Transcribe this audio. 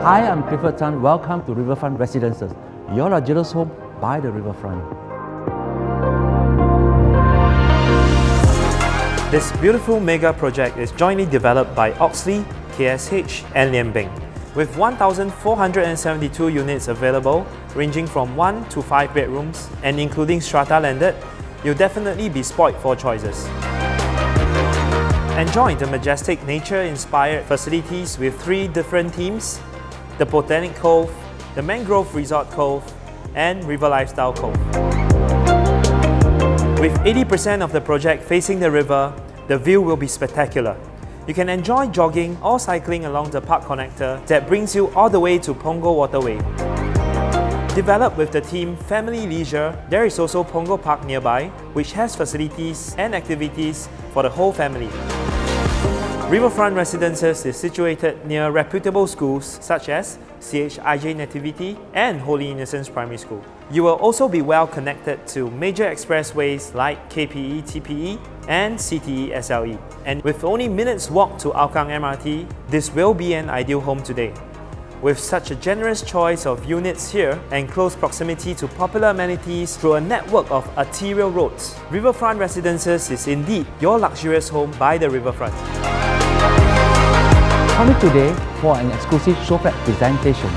Hi, I'm RiverFront. Welcome to RiverFront Residences, your luxurious home by the riverfront. This beautiful mega project is jointly developed by Oxley, KSH and Lianbing. With 1,472 units available, ranging from 1 to 5 bedrooms and including strata landed, you'll definitely be spoilt for choices. Enjoy the majestic nature-inspired facilities with 3 different themes: the Botanic Cove, the Mangrove Resort Cove, and River Lifestyle Cove. With 80% of the project facing the river, the view will be spectacular. You can enjoy jogging or cycling along the park connector that brings you all the way to Punggol Waterway. Developed with the theme Family Leisure, there is also Punggol Park nearby, which has facilities and activities for the whole family. RiverFront Residences is situated near reputable schools such as CHIJ Nativity and Holy Innocents Primary School. You will also be well connected to major expressways like KPE TPE and CTE SLE. And with only minutes walk to Hougang MRT, this will be an ideal home today. With such a generous choice of units here and close proximity to popular amenities through a network of arterial roads, RiverFront Residences is indeed your luxurious home by the riverfront. Call me today for an exclusive show flat presentation.